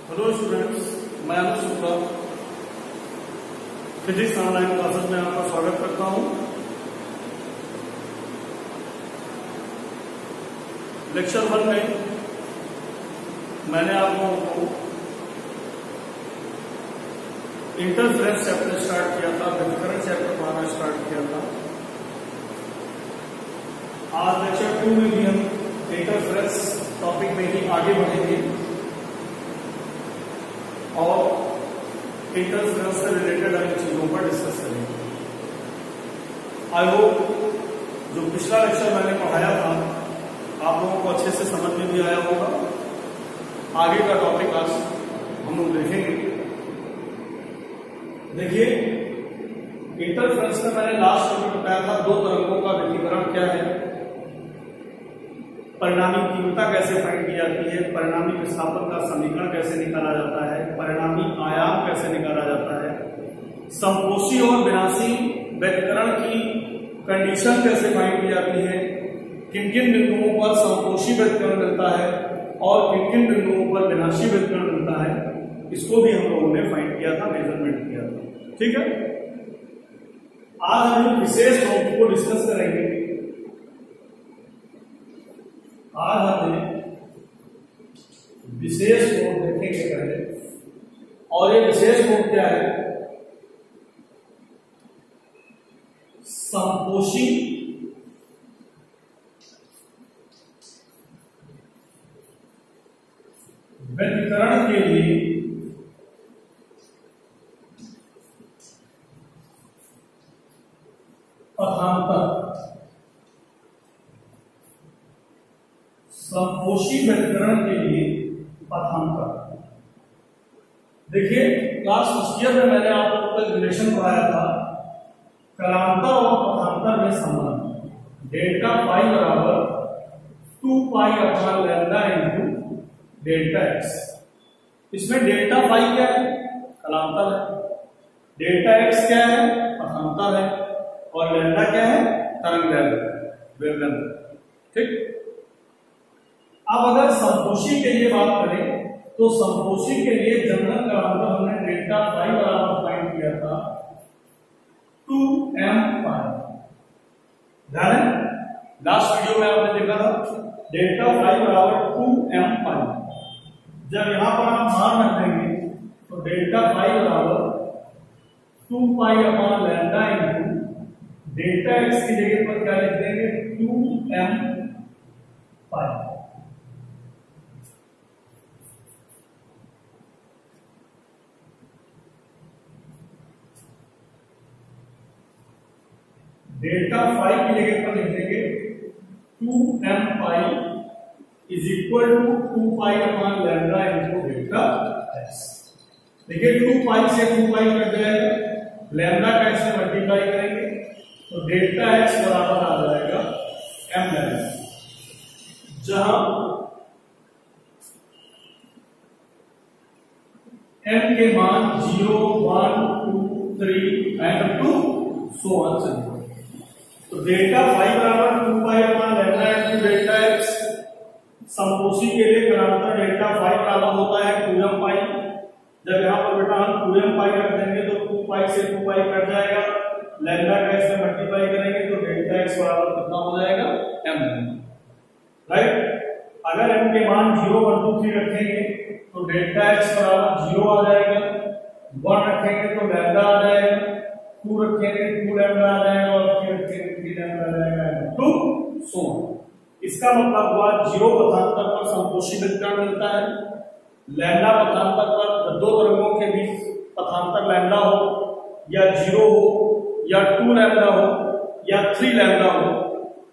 Hello students, मैं अनुज Shukla physics online classes में आपका स्वागत करता हूं। लेक्चर 1 में मैंने आप लोगों को इंटरफेरेंस चैप्टर स्टार्ट किया था, व्यतिकरण चैप्टर पढ़ाना स्टार्ट किया था। आज लेक्चर 2 में भी हम इंटरफेरेंस टॉपिक में ही आगे बढ़ेंगे और इंटरफेरेंस से रिलेटेड अन्य चीजों पर डिस्कस करेंगे। आई होप जो पिछला लेक्चर मैंने पढ़ाया था आप लोगों को अच्छे से समझ में भी आया होगा। आगे का टॉपिक आज हम लोग देखेंगे। देखिए, इंटरफेरेंस में मैंने लास्ट टॉपिक बताया था दो तरंगों का व्यतिकरण क्या है, परिणामी तीव्रता कैसे फाइंड की जाती है, परिणामी विस्थापन का समीकरण कैसे निकाला जाता है, परिणामी आयाम कैसे निकाला जाता है, समपोषी और विनाशी व्यतिकरण की कंडीशन कैसे फाइंड की जाती है, किन किन बिंदुओं पर समपोषी व्यतिकरण मिलता है और किन किन बिंदुओं पर विनाशी व्यतिकरण मिलता है, इसको भी हम लोगों ने फाइंड किया था, मेजरमेंट किया था। ठीक है, आज हम विशेष टॉपिक को डिस्कस करेंगे। आज हमने विशेष कोड देखेंगे पहले, और ये विशेष कोड क्या है? समपोषी व्यतिकरण के लिए पथांतर, समपोषी व्यतिकरण के लिए पथांतर। देखिए, क्लास फर्स्ट ईयर में मैंने आप लोगों को रिलेशन पढ़ाया था कालांतर और पथांतर में संबंध। डेल्टा पाई बराबर 2 pi upon lambda into delta x. इसमें डेल्टा पाई क्या है? कालांतर है। डेल्टा एक्स क्या है? पथांतर है। और लैम्डा क्या है? तरंग वेवलेंथ। ठीक। अब अगर समपोषी के लिए बात करें तो समपोषी के लिए जनरल कालांतर हमने डेल्टा पाई बराबर फाइंड किया था 2m पाई। ध्यान है, लास्ट वीडियो में आपने देखा था डेल्टा पाई बराबर 2m पाई। जब यहां पर आप मान रख देंगे तो डेल्टा पाई बराबर 2 pi upon lambda into delta x की जगह पर क्या लिख देंगे? 2m पाई। डेल्टा फाई की जगह पर लिख देंगे 2m pi is equal to 2 pi upon lambda into delta x. देखिए, 2 पाई से 2 पाई कट जाएगा, लैम्डा का इससे मल्टीप्लाई करेंगे तो डेल्टा एक्स बराबर आ जाएगा m लैम्डा, जहां m के मान 0, 1, 2, 3 एंड 2 सो ऑन चलेगा। तो डेल्टा फाई बराबर 2 pi upon lambda into delta X. समपोषी के लिए कालांतर डेल्टा फाई बराबर होता है 2m पाई। जब यहां पर बेटा हम 2m पाई रख देंगे तो 2 पाई से 2 पाई कट जाएगा, लैम्डा का इससे मल्टीप्लाई करेंगे तो डेल्टा एक्स बराबर कितना हो जाएगा? m। राइट। अगर m के मान 0, 1, 2, 3 रखेंगे तो डेल्टा एक्स बराबर 0 आ जाएगा, 1 रखेंगे तो लैम्डा आ जाएगा, 2 रखेंगे 2 लैम्डा आ जाएगा और 3 रखेंगे 3 लैम्डा आ जाएगा, 2 सो। इसका मतलब हुआ 0 पथांतर पर समपोषी व्यतिकरण मिलता है, लैम्डा पथांतर पर दो तरंगों के बीच पथांतर लैम्डा हो या 0 हो या 2 लैम्डा हो या 3 लैम्डा हो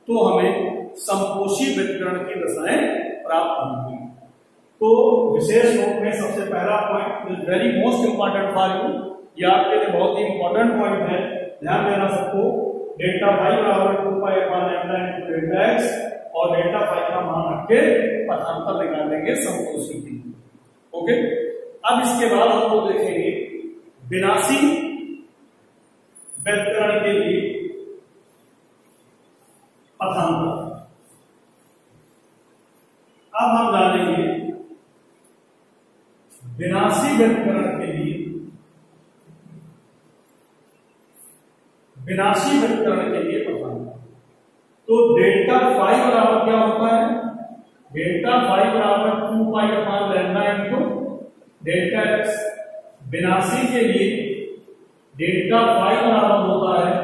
तो हमें समपोषी व्यतिकरण की दशाएं प्राप्त होंगी। तो विशेष रूप में सबसे पहला point is very most important for you, ये आपके लिए बहुत ही इंपॉर्टेंट पॉइंट है, ध्यान देना सबको। डेल्टा फाई बराबर 2 pi upon lambda into delta x और डेल्टा फाई का मान रख के पथांतर निकाल लेंगे समपोषी की। ओके, अब इसके बाद हम लोग देखेंगे विनाशी व्यतिकरण के लिए पथांतर। अब हम जानेंगे व्यतिकरण के लिए, विनाशी व्यतिकरण के लिए पता। तो डेल्टा फाई बराबर क्या होता है? डेल्टा फाई बराबर 2 pi upon lambda into delta x. विनाशी के लिए डेल्टा फाई बराबर होता है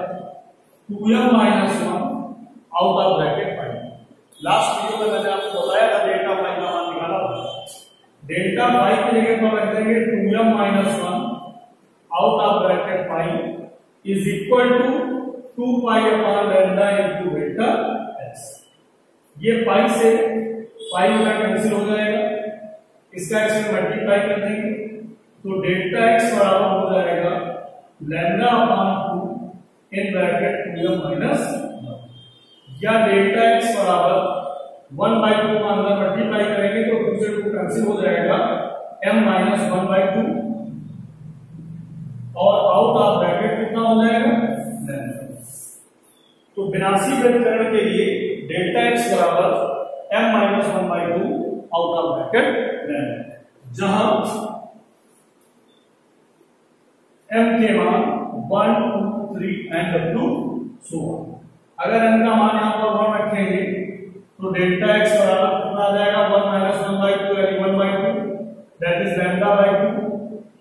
2m minus 1 out of bracket phi. Last video में मैंने आपको बताया था डेल्टा फाई का मान निकाला था। डेल्टा फाई की जगह पर रख देंगे 2m minus 1 out of bracket phi is equal to 2 pi upon lambda into delta x. ये पाई से पाई का कैंसिल हो जाएगा, इसका इसमें मल्टीप्लाई कर देंगे तो डेल्टा एक्स बराबर हो जाएगा lambda upon 2 in bracket 2m minus 1, या डेल्टा एक्स बराबर 1/2 का अंदर मल्टीप्लाई करेंगे तो 2 से 2 कैंसिल हो जाएगा, m माइनस 1/2 और आउट ऑफ ब्रैकेट कितना हो जाएगा? तो विनाशी व्यतिकरण के लिए डेल्टा एक्स बराबर m minus 1/2 out of bracket lambda, जहां m के मान 1, 2, 3 and up to so on. अगर m का मान यहां पर 1 रखेंगे तो डेल्टा एक्स बराबर कितना आ जाएगा? 1 माइनस 1/2 यानी 1/2 दैट इज लैम्डा बाय 2।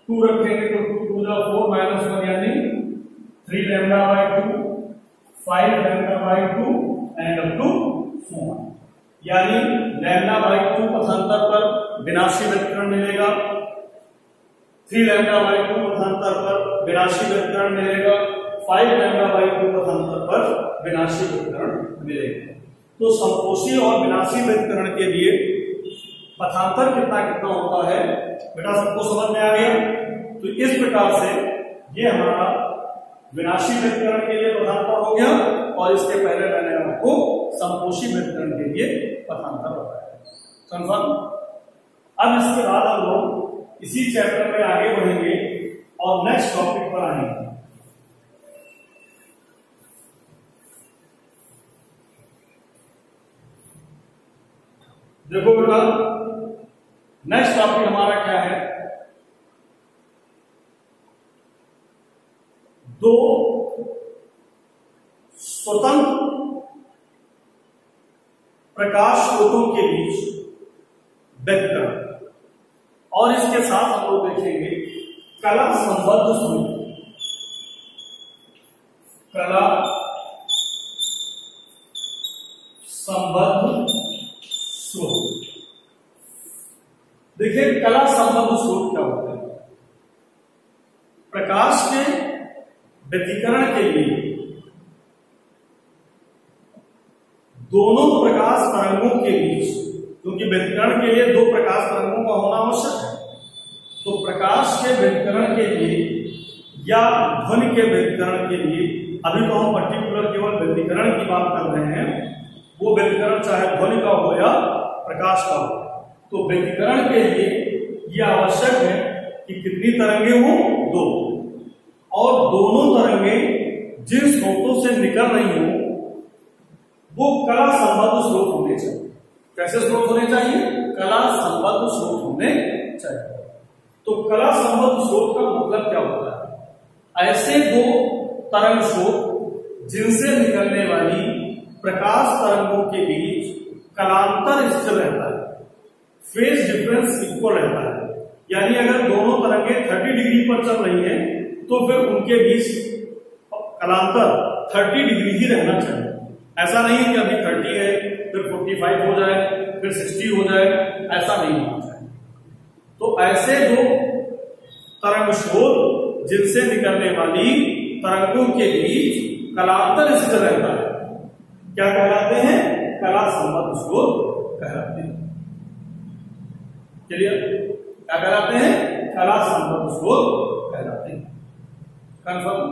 2 रखेंगे तो 2 2 जा 4 माइनस 1 यानी 3 lambda by 2, 5 lambda by 2 and up to so on. यानी लैम्डा बाय 2 पथांतर पर विनाशी व्यतिकरण मिलेगा, 3 लैम्डा बाय 2 पथांतर पर विनाशी व्यतिकरण मिलेगा, 5 लैम्डा बाय 2 पथांतर पर विनाशी व्यतिकरण मिलेगा। तो संपोषी और विनाशी व्यतिकरण के लिए पथांतर कितना कितना होता है बेटा सबको समझ में आ गया? तो इस प्रकार से ये हमारा विनाशी व्यतिकरण के लिए पथांतर हो गया, और इसके पहले मैंने आपको संपोषी व्यतिकरण के लिए पथांतर बताया। कंफर्म? अब इसके बाद हम लोग इसी चैप्टर में आगे बढ़ेंगे और नेक्स्ट टॉपिक पर आएंगे। देखो बेटा, नेक्स्ट टॉपिक हमारा क्या है? दो स्वतंत्र प्रकाश स्रोतों के बीच व्यतिकरण, और इसके साथ हम लोग देखेंगे कला संबद्ध स्रोत। कला संबद्ध स्रोत। देखिए कला संबद्ध स्रोत क्या होता है? प्रकाश के व्यतिकरण के लिए दोनों प्रकाश तरंगों के बीच, क्योंकि व्यतिकरण के लिए 2 प्रकाश तरंगों का होना आवश्यक है, तो प्रकाश के व्यतिकरण के लिए या ध्वनि के व्यतिकरण के लिए, अभी तो हम पर्टिकुलर केवल व्यतिकरण की बात कर रहे हैं, वो व्यतिकरण चाहे ध्वनि का हो या प्रकाश का हो, तो व्यतिकरण के लिए यह आवश्यक है कि कितनी तरंगे हों? 2, और दोनों तरंगें जिन स्रोतों से निकल रही हो वो कला संबद्ध स्रोत होने चाहिए। कैसे स्रोत होने चाहिए? कला संबद्ध स्रोत होने चाहिए। तो कला संबद्ध स्रोत का मतलब क्या होता है? ऐसे 2 तरंग स्रोत जिनसे निकलने वाली प्रकाश तरंगों के बीच कलांतर स्थिर रहता है, फेज डिफरेंस इक्वल रहता है। यानी अगर दोनों तरंगें 30 डिग्री पर चल रही हैं तो फिर उनके बीच कलांतर 30 डिग्री ही रहना चाहिए। ऐसा नहीं कि अभी 30 है फिर 45 हो जाए फिर 60 हो जाए, ऐसा नहीं होना चाहिए। तो ऐसे 2 तरंग स्रोत जिनसे निकलने वाली तरंगों के बीच कलांतर स्थिर रहता है, क्या कहलाते हैं? कला संबद्ध स्रोत कहलाते हैं। चलिए, क्या कहलाते हैं? कला संबद्ध स्रोत कहलाते हैं। कंफर्म?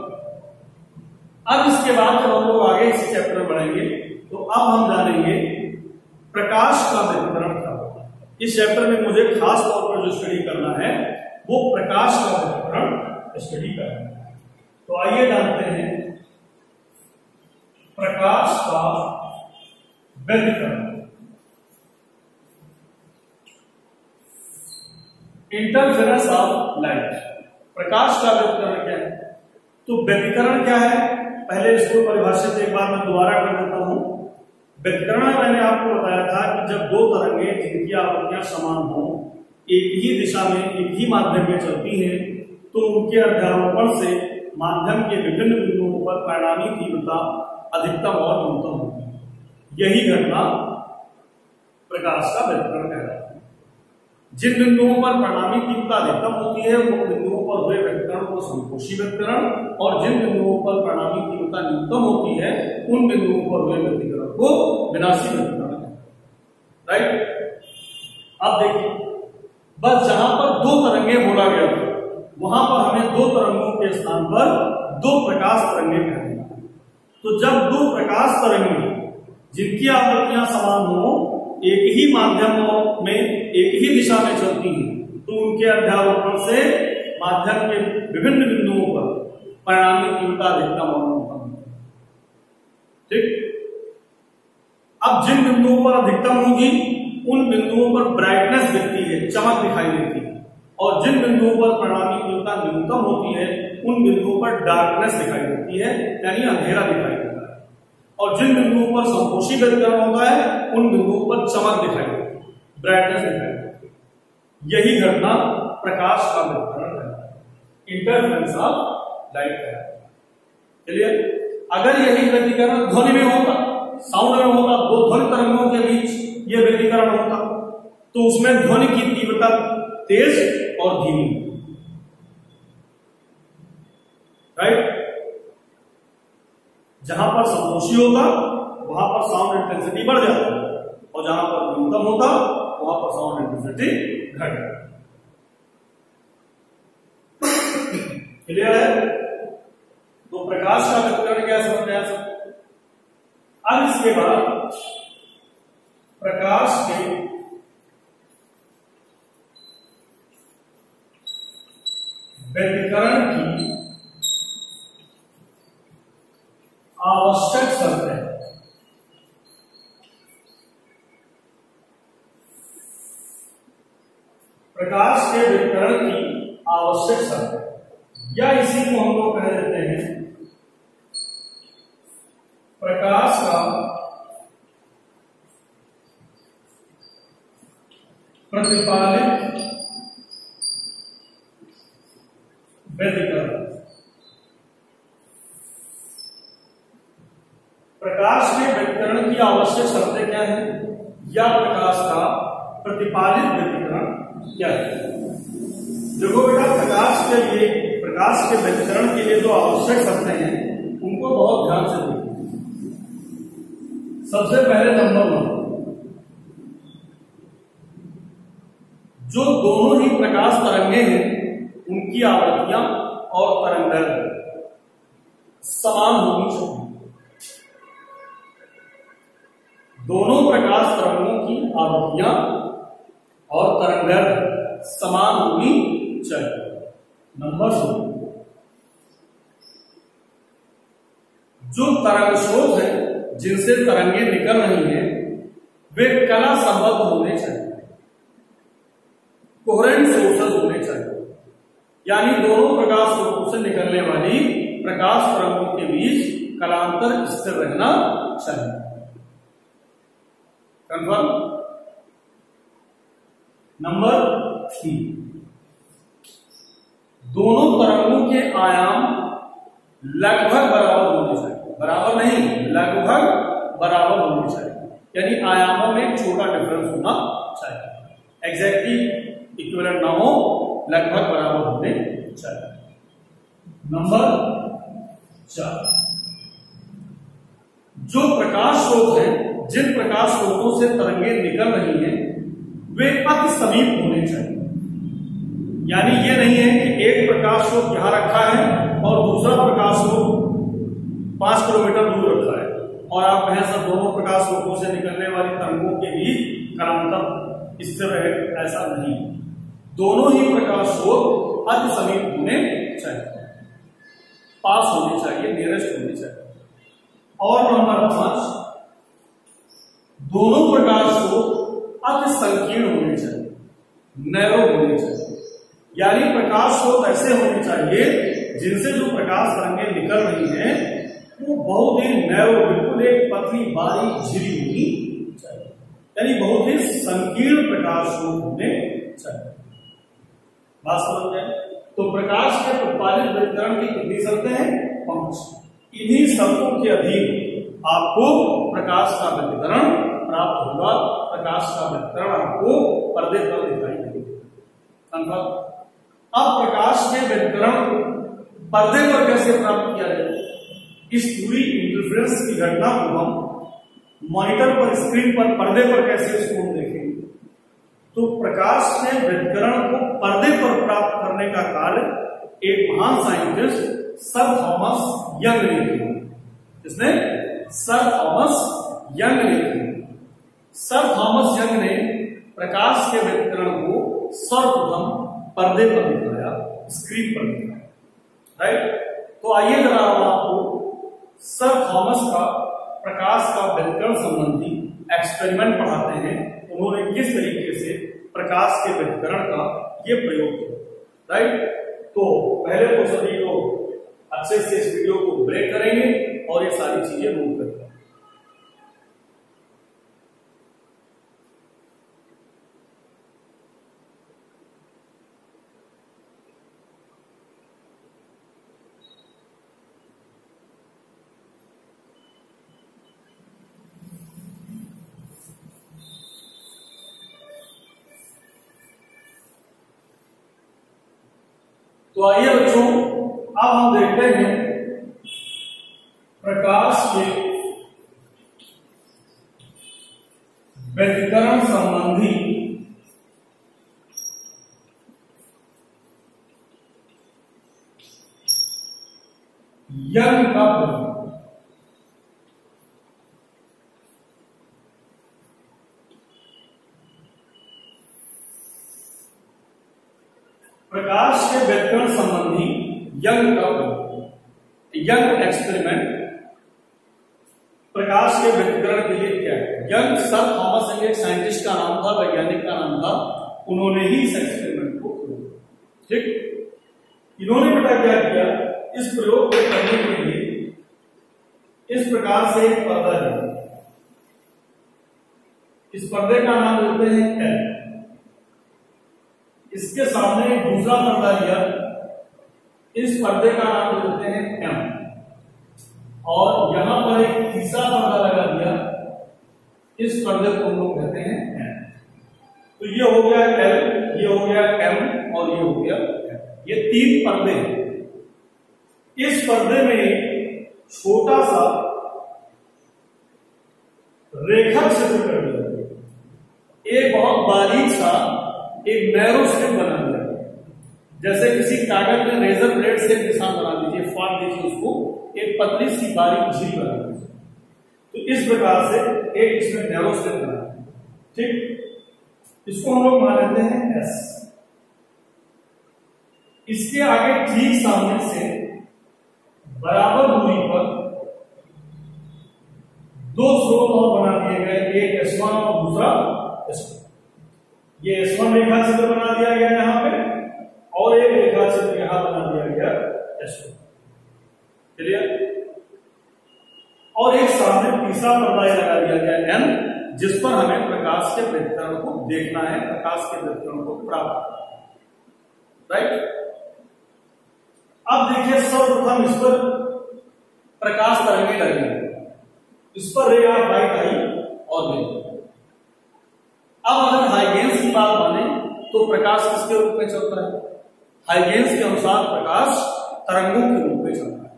अब इसके बाद जब हम लोग आगे इस चैप्टर में बढ़ेंगे तो अब हम जानेंगे प्रकाश का व्यतिकरण क्या होता है। इस चैप्टर में मुझे खास तौर पर जो स्टडी करना है वो प्रकाश का व्यतिकरण स्टडी करना है। तो आइए जानते हैं प्रकाश का व्यतिकरण। इंटरफेरेंस ऑफ लाइट, प्रकाश का व्यतिकरण क्या है? तो व्यतिकरण क्या है, पहले इसको परिभाषित एक बार मैं दोबारा कर देता हूं। व्यतिकरण में मैंने आपको बताया था कि जब दो तरंगे जिनकी आवृत्तियां समान हो, एक ही दिशा में एक ही माध्यम में चलती हैं, तो उनके अध्यारोपण से माध्यम के विभिन्न बिंदुओं पर परिणामी तीव्रता अधिकतम और न्यूनतम होती है। यही घटना प्रकाश का व्यतिकरण कहलाता है। जिन बिंदुओं पर परिणामी तीव्रता अधिकतम होती है उन बिंदुओं पर हुए व्यतिकरण को संपोषी व्यतिकरण, और जिन बिंदुओं पर परिणामी तीव्रता न्यूनतम होती है उन बिंदुओं पर हुए व्यतिकरण को विनाशी व्यतिकरण, राइट। अब देखिए, बस जहां पर दो तरंगे बोला गया था वहां पर हमें दो तरंगों के स्थान पर दो प्रकाश तरंगे कहते हैं। तो जब दो प्रकाश तरंगे जिनकी आवृत्तियां समान हो, एक ही माध्यम में एक ही दिशा में चलती हैं, तो उनके अध्यारोपण से माध्यम के विभिन्न बिंदुओं पर परिणामी तीव्रता अधिकतम और न्यूनतम, ठीक। अब जिन बिंदुओं पर अधिकतम होगी उन बिंदुओं पर ब्राइटनेस दिखती है, चमक दिखाई देती है, और जिन बिंदुओं पर परिणामी तीव्रता न्यूनतम होती है उन बिंदुओं पर डार्कनेस दिखाई देती है, यानी अंधेरा दिखाई देता है, और जिन बिंदुओं पर संपोषी व्यतिकरण होता है उन बिंदुओं पर चमक दिखाई देती है, ब्राइटनेस दिखाई देती है। यही घटना प्रकाश का व्यतिकरण है, इंटरफेरेंस ऑफ लाइट है। चलिए, अगर यही व्यतिकरण ध्वनि में होता, साउंड में होता, दो ध्वनि तरंगों के बीच यह व्यतिकरण होता, तो उसमें ध्वनि की तीव्रता तेज और धीमी, राइट। जहां पर संपोषी होता वहां पर साउंड इंटेंसिटी बढ़ जाती है, और जहां पर न्यूनतम होता वहां पर साउंड इंटेंसिटी घट जाती है। क्लियर है? तो प्रकाश का व्यतिकरण क्या समझ में आ सकता है। अब इसके बाद प्रकाश के व्यतिकरण की आवश्यक शर्तें, प्रकाश के व्यतिकरण की आवश्यक शर्तें, या इसी को हम लोग कह देते हैं प्रकाश का प्रतिपादित व्यतिकरण। प्रकाश के व्यतिकरण की आवश्यक शर्तें क्या है, या प्रकाश का प्रतिपादित व्यतिकरण क्या है। देखो बेटा, प्रकाश के व्यतिकरण के लिए जो आवश्यक शर्तें हैं उनको बहुत ध्यान से देखिए। सबसे पहले नंबर 1, जो दोनों ही प्रकाश तरंगे हैं उनकी आवृत्तियां और तरंगदैर्घ्य समान होनी चाहिए। दोनों प्रकाश तरंगों की आवृत्तियां और तरंगदैर्घ्य समान होनी चाहिए। नंबर 2, जो तरंग स्रोत है जिनसे तरंगे निकल रही हैं वे कला संबद्ध होने चाहिए, कोहेरेंट सोर्सेस होने चाहिए, यानी दोनों प्रकाश स्रोतों से निकलने वाली प्रकाश तरंगों के बीच कलांतर स्थिर रहना चाहिए। कंफर्म। नंबर 3, दोनों तरंगों के आयाम लगभग बराबर होने चाहिए, बराबर नहीं, लगभग बराबर होने चाहिए, यानी आयामों में छोटा डिफरेंस होना चाहिए, एग्जैक्टली इक्विवेलेंट ना हो, लगभग बराबर होने चाहिए। नंबर 4, जो प्रकाश स्रोत है, जिन प्रकाश स्रोतों से तरंगे निकल रही हैं वे अति समीप होने चाहिए, यानी ये नहीं है कि एक प्रकाश स्रोत यहां रखा है और दूसरा प्रकाश स्रोत 5 किलोमीटर दूर रखा है और आप कहें सब दोनों प्रकाश स्रोतों से निकलने वाली तरंगों के बीच कलांतर स्थिर रहे, ऐसा नहीं। दोनों ही प्रकाश स्रोत अति समीप होने चाहिए, पास होने चाहिए, नियरेस्ट होने चाहिए। और नंबर 5, दोनों प्रकाश स्रोत अति संकीर्ण होने चाहिए, नैरो होने चाहिए। यानी प्रकाश स्रोत ऐसे होने चाहिए जिनसे जो प्रकाश तरंगें निकल रही हैं वो बहुत ही नैरो, बिल्कुल एक पतली बारीक झिरी होनी चाहिए, यानी बहुत ही संकीर्ण प्रकाश स्रोत होने चाहिए। बात समझ गए? तो प्रकाश के उत्पादित विकिरण की कितनी शर्तें हैं? 5। इन्हीं शर्तों के अधीन आपको प्रकाश का विकिरण प्राप्त होगा। प्रकाश का विकिरण आपको पर्दे पर दिखाई देगा। अब प्रकाश के विकिरण को पर्दे पर कैसे प्राप्त किया जाए, इस पूरी इंटरफेरेंस की घटना को हम मॉनिटर पर, स्क्रीन पर, पर्दे पर कैसे इसको देखेंगे। तो प्रकाश के विकिरण को पर्दे पर प्राप्त करने का कार्य एक महान साइंटिस्ट सर थॉमस यंग ने किया। जिसने सर थॉमस यंग ने किया। सर थॉमस यंग ने प्रकाश के विकिरण को सर्वप्रथम पर्दे पर दिखाया, स्क्रीन पर दिखाया, राइट। तो आइए जरा हम आपको सर थॉमस का प्रकाश का विकिरण संबंधी एक्सपेरिमेंट पढ़ाते हैं। उन्होंने किस तरीके से प्रकाश के विकिरण का ये प्रयोग किया, राइट। तो पहले तो सभी लोग अच्छे से इस वीडियो को ब्रेक करेंगे और ये सारी चीजें नोट करेंगे। तो आइए बच्चों, अब हम देखते हैं प्रकाश के विकिरण संबंधी यंग का प्रयोग। प्रकाश के विकिरण संबंधी यंग का यंग एक्सपेरिमेंट। प्रकाश के विकिरण के लिए क्या है? यंग सर थॉमस यंग एक साइंटिस्ट का नाम था, वैज्ञानिक का नाम था। उन्होंने ही इस एक्सपेरिमेंट को किया, ठीक। इन्होंने बेटा क्या किया, इस प्रयोग को करने के लिए इस प्रकार से एक पर्दा है। इस पर्दे का नाम देते हैं एल। इसके सामने एक दूसरा पर्दा लिया, इस पर्दे का नाम देते हैं एम, और यहां पर एक तीसरा पर्दा लगा दिया, इस पर्दे को हम लोग कहते हैं एन। तो ये हो गया एल, ये हो गया एम और ये हो गया एन। ये 3 पर्दे हैं। इस पर्दे में छोटा सा रेखा चित्र कर दिया, एक बहुत बारीक सा एक नैरो स्ट्रिप बना दिया। जैसे किसी कागज में रेजर ब्लेड से निशान बना दीजिए, फाड़ दीजिए उसको, एक पतली सी बारीक झील बना दीजिए। तो इस प्रकार से एक इसमें नैरो स्ट्रिप बना, ठीक। इसको हम लोग मान लेते हैं एस। इसके आगे ठीक सामने से बराबर दूरी पर 2 स्रोत और बना दिए गए, एक S1 और दूसरा S2। ये S1 रेखा चित्र बना दिया गया यहां पे, और एक रेखा चित्र यहां बना दिया गया S2, क्लियर। और एक सामने तीसरा पर्दा लगा दिया गया N, जिस पर हमें प्रकाश के विकिरण को देखना है, प्रकाश के विकिरण को प्राप्त करना है, राइट। अब देखिए, सर्वप्रथम इस पर प्रकाश तरंगें लगेंगी, इस पर रे ऑफ लाइट आई और गई। अब अगर हाइगेंस की बात माने तो प्रकाश किसके रूप में चलता है? हाइगेंस के अनुसार प्रकाश तरंगों के रूप में चलता है।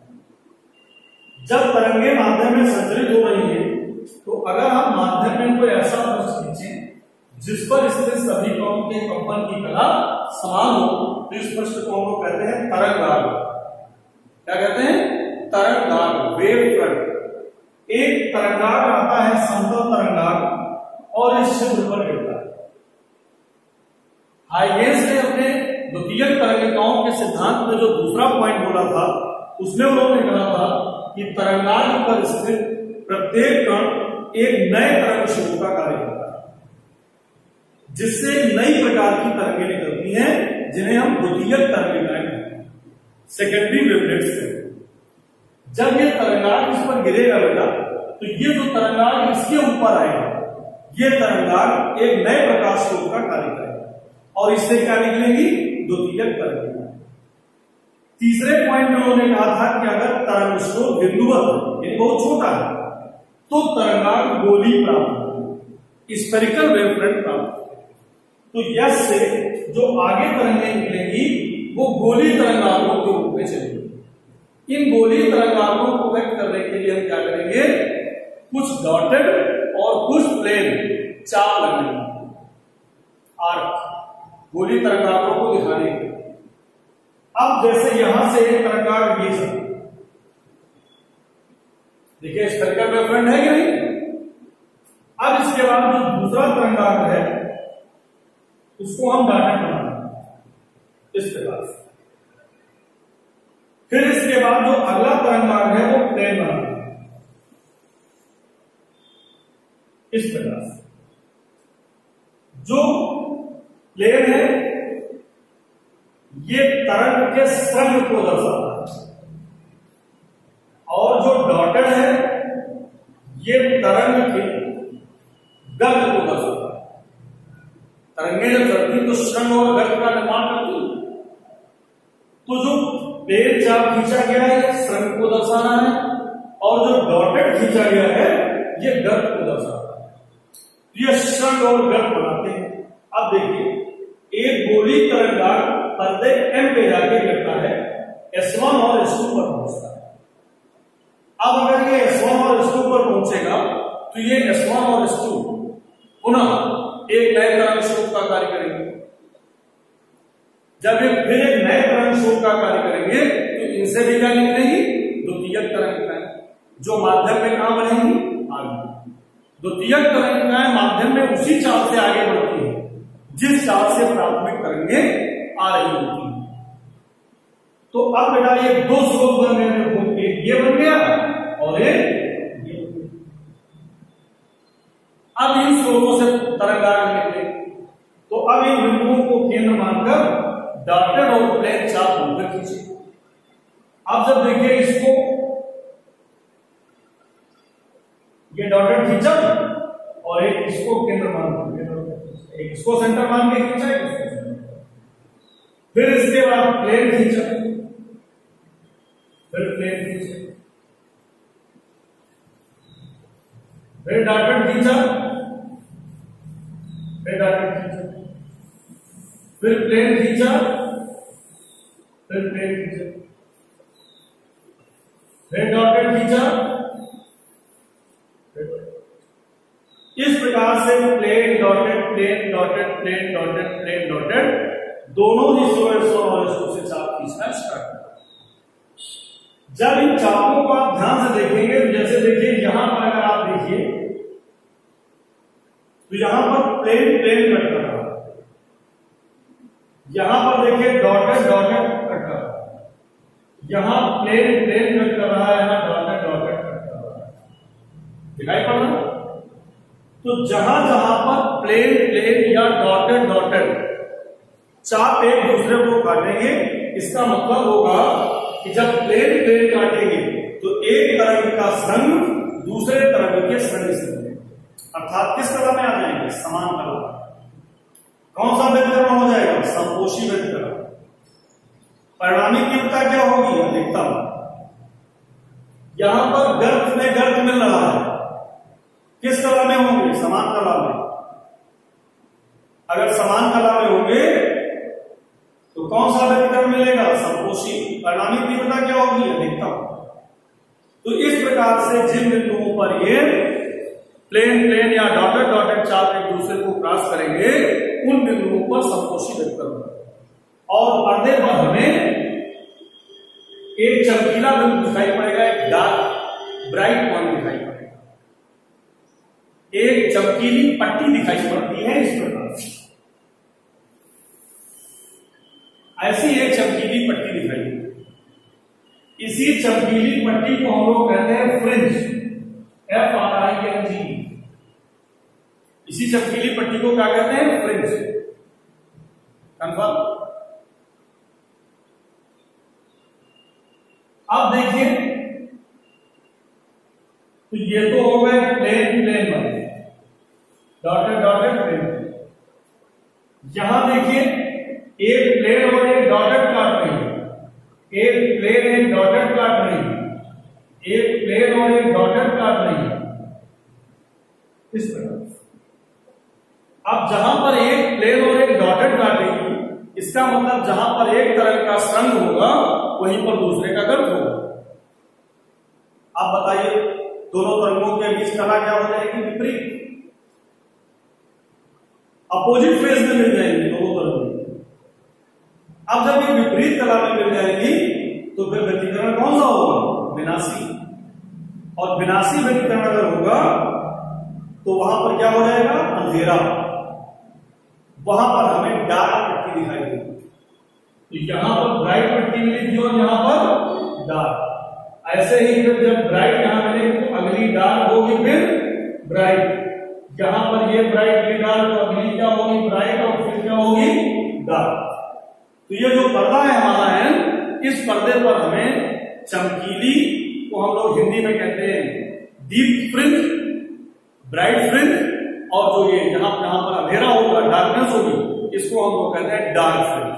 जब तरंगे माध्यम में संचरित हो रही है, तो अगर हम माध्यम में कोई ऐसा पृष्ठ खींचें जिस पर स्थित सभी कणों के कंपन की कला समान हो, तो इस पृष्ठ को हम लोग कहते हैं तरंगाग्र। क्या कहते हैं? तरंगाग्र, वेव फ्रंट। एक तरंगाग्र आता है, समतल तरंगाग्र, और इस छिद्र पर गिरता है। हाइगेंस ने अपने द्वितीयक तरंगिकाओं के सिद्धांत में जो दूसरा पॉइंट बोला था, उसमें उन्होंने कहा था कि तरंगाग्र पर स्थित प्रत्येक कण एक नए तरंग शुरू का कार्य करता है, जिससे नई प्रकार की तरंगें निकलती हैं, जिन्हें हम द्वितीयक तरंगिकाएं कहते हैं, सेकेंडरी वेवलेट्स हैं। जब ये तरंगांग इस पर गिरेगा बेटा, तो ये जो तरंगांग इसके ऊपर आएगा, ये तरंगांग एक नए प्रकाश स्रोत का कार्य करेगा और इससे क्या निकलेगी? द्वितीयक तरंगिका। तीसरे पॉइंट में उन्होंने कहा था कि अगर तरंग स्रोत बिंदुवत यानी बहुत छोटा है तो तरंगांग गोली प्राप्त होगी, स्फेरिकल वेवफ्रंट प्राप्त होगी। तो यस से जो आगे तरंगें निकलेंगी वो गोली तरंगांगों के रूप में चलेगी। इन गोली तरंगांगों को व्यक्त करने के लिए हम क्या करेंगे? कुछ डॉटेड और कुछ प्लेन चाप लगेंगे, आर्क गोली तरंगांगों को दिखाने के लिए। अब जैसे यहां से एक तरंगांग ये सब देखिए, स्फेरिकल वेवफ्रंट है कि नहीं? अब इसके बाद जो दूसरा तरंगांग है उसको हम डॉटेड बनाएंगे इस प्रकार से। फिर इसके बाद जो अगला तरंगांग है वो प्लेन बनाएंगे इस प्रकार से। जो प्लेन है ये तरंग के स्रंग को दर्शाता है और जो डॉटेड है ये तरंग के गर्त को दर्शाता है। तरंगें जब चलती तो स्रंग और गर्त का निर्माण करती है। तो जो प्लेन चाप खींचा गया है ये स्रंग को दर्शाना है और जो डॉटेड खींचा गया है ये गर्त को दर्शाता है। ये स्रंग और गर्त बनाते हैं। अब देखिए, एक गोली तरंगांग पर्दे M पे जाके गिरता है, S1 और S2 पर पहुंचता है। अब अगर ये S1 और S2 पर पहुंचेगा तो ये S1 और S2 पुनः एक नए तरंग स्रोत का कार्य करेंगे। जब ये फिर एक नए तरंग स्रोत का कार्य करेंगे तो इनसे भी क्या निकलेगी? द्वितीयक तरंगिकाएं, जो माध्यम में कहां बनेंगी? आगे। द्वितीयक तरंगिकाएं माध्यम में उसी चाल से आगे बढ़ती है जिस चाल से प्राथमिक तरंगें आ रही होती है। तो अब बेटा ये दो स्रोत बन गए, एक ये बन गया और एक ये। अब इन स्रोतों से तरंगांग निकले तो अब इन बिंदुओं को केंद्र मानकर डॉटेड और प्लेन चाप बनकर खींचे। अब जब देखिए इसको ये डॉटेड खींचा और एक इसको केंद्र मान के, एक इसको सेंटर मान के खींचा, एक इसको सेंटर। फिर इसके बाद प्लेन खींचा, फिर प्लेन खींचा, फिर डॉटेड खींचा, फिर डॉटेड खींचा, फिर प्लेन खींचा, फिर प्लेन खींचा, फिर डॉटेड खींचा। इस प्रकार से plain dotted plain dotted plain dotted plain dotted दोनों ही S1 और S2 से चाप खींचना स्टार्ट करते हैं। जब इन चापों को आप ध्यान से देखेंगे, जैसे देखिए यहां पर अगर आप देखिए तो यहां पर प्लेन प्लेन कट कर रहा है, यहां पर देखिए डॉटेड डॉटेड कट कर रहा है, यहां प्लेन प्लेन कट कर रहा है, यहां डॉटेड डॉटेड कट कर रहा है। दिखाई पड़ रहा है? तो जहां जहां पर प्लेन प्लेन या डॉटेड डॉटेड चाप एक दूसरे को काटेंगे, इसका मतलब होगा कि जब प्लेन प्लेन काटेंगे तो एक तरंग का स्रंग दूसरे तरंग के स्रंग से मिलेगा, अर्थात किस कला में आ जाएंगे? समान कला। कौन सा व्यतिकरण हो जाएगा? समपोषी व्यतिकरण। परिणामी तीव्रता क्या होगी? अधिकतम। यहां पर गर्त में गर्त मिल रहा है, किस कला में होंगे? समान कला में। अगर समान कला में होंगे तो कौन सा व्यतिकरण मिलेगा? समपोषी। परिणामी तीव्रता क्या होगी? अधिकतम। तो इस प्रकार से जिन बिंदुओं पर ये प्लेन प्लेन या डॉटेड डॉटेड चाप एक दूसरे को क्रॉस करेंगे उन बिंदुओं पर समपोषी व्यतिकरण होगा। और पर्दे पर हमें एक चमकीला बिंदु दिखाई पड़ेगा, एक डार्क ब्राइट पॉइंट दिखाई पड़ेगा, एक चमकीली पट्टी दिखाई पड़ती है इस प्रकार से। ऐसी एक चमकीली पट्टी दिखाई देती है। इसी चमकीली पट्टी को हम लोग कहते हैं फ्रिंज, FRING। इसी चमकीली पट्टी को क्या कहते हैं? फ्रिंज। कंफर्म? अब देखिए, तो ये तो हो गए प्लेन प्लेन वाले, डॉटेड डॉटेड प्लेन। यहां देखिए एक प्लेन और एक डॉटेड काट रही है, एक प्लेन एक डॉटेड काट रही है, एक प्लेन और एक डॉटेड काट रही है, इस प्रकार। अब जहां पर एक प्लेन और एक डॉटेड काटेगी, इसका मतलब जहां पर एक तरंग का संग होगा वहीं पर दूसरे का गर्त होगा। आप बताइए दोनों तरंगों के बीच कला क्या हो जाएगी? विपरीत, अपोजिट फेज में मिल जाएंगी दोनों तरंगें। अब जब ये विपरीत कला में मिल जाएगी तो फिर व्यतिकरण कौन सा होगा? विनाशी। और विनाशी व्यतिकरण अगर होगा तो वहां पर क्या हो जाएगा? अंधेरा। वहां पर हमें डार्क पट्टी दिखाई देगी। तो यहां पर ब्राइट पट्टी मिलेगी और यहां पर डार्क। ऐसे ही फिर जब ब्राइट यहां मिलेगी तो अगली डार्क होगी, फिर ब्राइट। यहां पर ये ब्राइट ये डार्क, तो अगली क्या होगी? ब्राइट, और फिर क्या होगी? डार्क। तो ये जो पर्दा है हमारा है, इस पर्दे पर हमें चमकीली, को हम लोग हिंदी में कहते हैं डीप फ्रिंज, ब्राइट फ्रिंज, और जो ये जहां पर अंधेरा होगा, डार्कनेस होगी, इसको हम लोग कहते हैं डार्क फ्रिंज।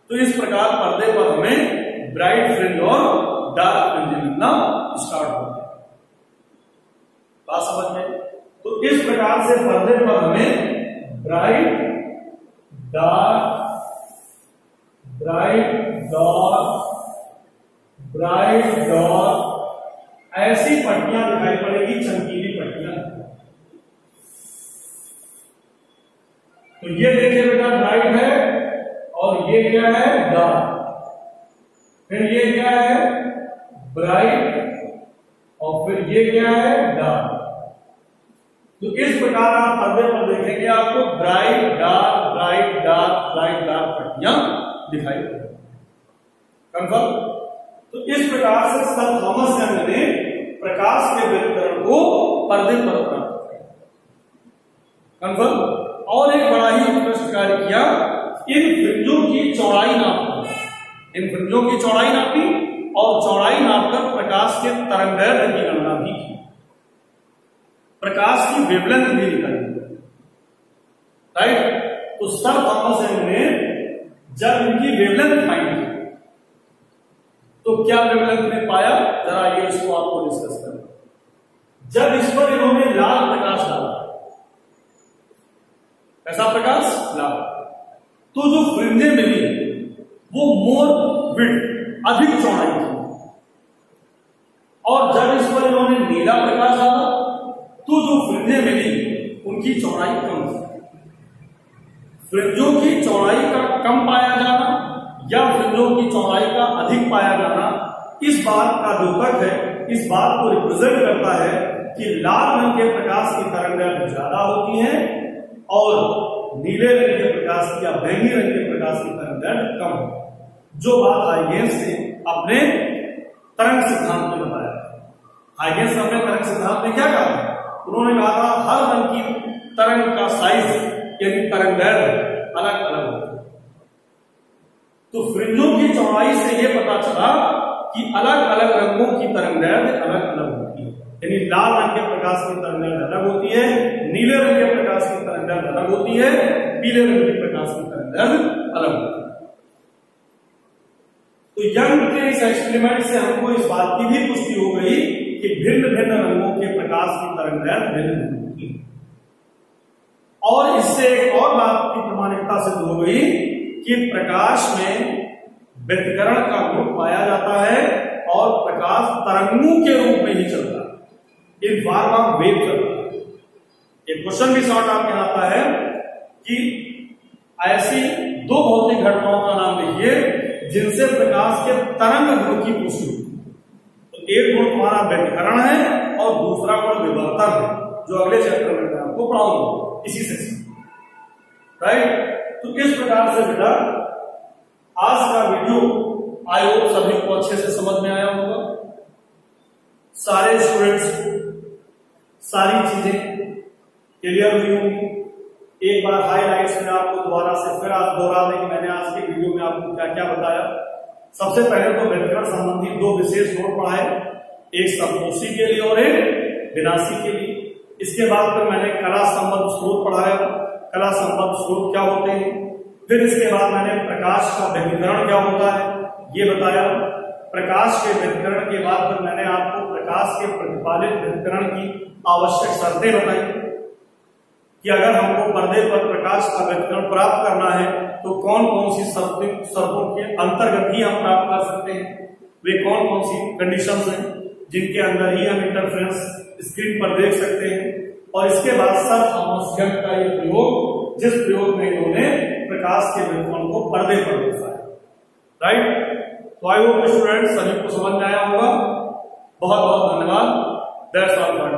तो इस प्रकार पर्दे पर हमें ब्राइट फ्रिंज और डार्क फ्रिंज मिलना स्टार्ट होता है। बात समझ में? तो इस प्रकार से पर्दे पर हमें bright dark, bright dark, bright dark, ऐसी पट्टियां दिखाई पड़ेगी, चमकीली पट्टियां। तो ये देखिए बेटा ब्राइट है और ये क्या है? डार्क। फिर ये क्या है? ब्राइट, और फिर ये क्या है? डार्क। तो इस प्रकार आप पर्दे पर देखेंगे आपको bright dark, bright dark, bright dark पट्टियां दिखाई पड़ेगी। कंफर्म? तो इस प्रकार से सर थॉमस यंग ने प्रकाश के व्यतिकरण को पर्दे पर प्राप्त किया। कंफर्म? और एक बड़ा ही उत्कृष्ट कार्य किया, इन फ्रिंजों की चौड़ाई नापी, इन फ्रिंजों की चौड़ाई नापी और चौड़ाई नापकर प्रकाश के तरंगदैर्घ्य की गणना भी की, प्रकाश की वेवलेंथ भी निकाली। राइट? तो सर थॉमस यंग ने जब इनकी वेवलेंथ फाइंड की तो क्या वेवलेंथ ने पाया? जरा ये इसको आपको डिस्कस करें। जब इस पर इन्होंने लाल प्रकाश डाला, ऐसा प्रकाश लाल, तो जो फ्रिंजें मिली वो मोर विड्थ, अधिक चौड़ाई थी। और जब इस पर इन्होंने नीला प्रकाश डाला तो जो फ्रिंजें मिली उनकी चौड़ाई कम थी। फ्रिंजों की चौड़ाई का कम पाया जाना या फ्रिंजों की चौड़ाई का अधिक पाया जाना, इस बात का द्योतक है, इस बात को रिप्रेजेंट करता है कि लाल रंग के प्रकाश की तरंगदैर्घ्य ज्यादा होती है और नीले रंग के प्रकाश की या बैंगनी रंग के प्रकाश की तरंगदैर्घ्य कम है। जो बात हाइगेंस ने अपने तरंग सिद्धांत में बताया। हाइगेंस ने अपने तरंग सिद्धांत में क्या कहा? उन्होंने कहा था हर रंग की तरंग का साइज यानी तरंगदैर्घ्य अलग अलग होता है। तो फ्रिंजों की चौड़ाई से यह पता चला कि अलग अलग रंगों की तरंगदैर्घ्य अलग अलग होती है। यानी लाल रंग के प्रकाश की तरंगदैर्घ्य अलग होती है, नीले रंग के प्रकाश की तरंगदैर्घ्य अलग होती है, पीले रंग के प्रकाश की तरंगदैर्घ्य अलग होती है। तो यंग के इस एक्सपेरिमेंट से हमको इस बात की भी पुष्टि हो गई कि भिन्न भिन्न रंगों के प्रकाश की तरंगदैर्घ्य भिन्न भिन्न होती है। और इससे एक और बात की प्रमाणिकता सिद्ध हो गई कि प्रकाश में व्यतिकरण का गुण पाया जाता है और प्रकाश तरंगों के रूप में ही चलता है, एक बार बार वेव चलता है। एक क्वेश्चन भी शॉर्ट आपके आता है कि ऐसी दो भौतिक घटनाओं का नाम लिखिए जिनसे प्रकाश के तरंग गुण की पुष्टि होती है। तो एक गुण तुम्हारा व्यतिकरण है और दूसरा गुण विवर्तन है, जो अगले चैप्टर में आपको पढ़ाऊंगा इसी सेक्शन। राइट? तो इस प्रकार से बेटा आज का वीडियो आई होप सभी को अच्छे से समझ में आया होगा। सारे स्टूडेंट्स सारी चीजें क्लियर हुई होंगी। एक बार हाईलाइट्स में आपको दोबारा से फिर आप दोहरा दें कि मैंने आज के वीडियो में आपको क्या क्या बताया। सबसे पहले तो व्यतिकरण संबंधी दो विशेष नोट पढ़ाए, एक समकोषी के लिए और एक विनाशी के लिए। इसके बाद फिर मैंने कला संबद्ध स्रोत पढ़ाया, कला संबद्ध स्रोत क्या होते हैं। फिर इसके बाद मैंने प्रकाश का व्यतिकरण क्या होता है ये बताया। प्रकाश के व्यतिकरण के बाद फिर मैंने आपको प्रकाश के प्रतिपादित व्यतिकरण की आवश्यक शर्तें बताई कि अगर हमको पर्दे पर प्रकाश का व्यतिकरण प्राप्त करना है तो कौन कौन सी शर्तों के अंतर्गत ही हम प्राप्त कर सकते हैं, वे कौन कौन सी कंडीशंस हैं जिनके अंदर ही हम इंटरफेरेंस स्क्रीन पर देख सकते हैं। और इसके बाद सर थॉमस यंग का ये प्रयोग, जिस प्रयोग में इन्होंने प्रकाश के व्यतिकरण को पर्दे पर देखा है, राइट। तो आई होप स्टूडेंट्स सभी को समझ में आया होगा। बहुत बहुत धन्यवाद। That's all for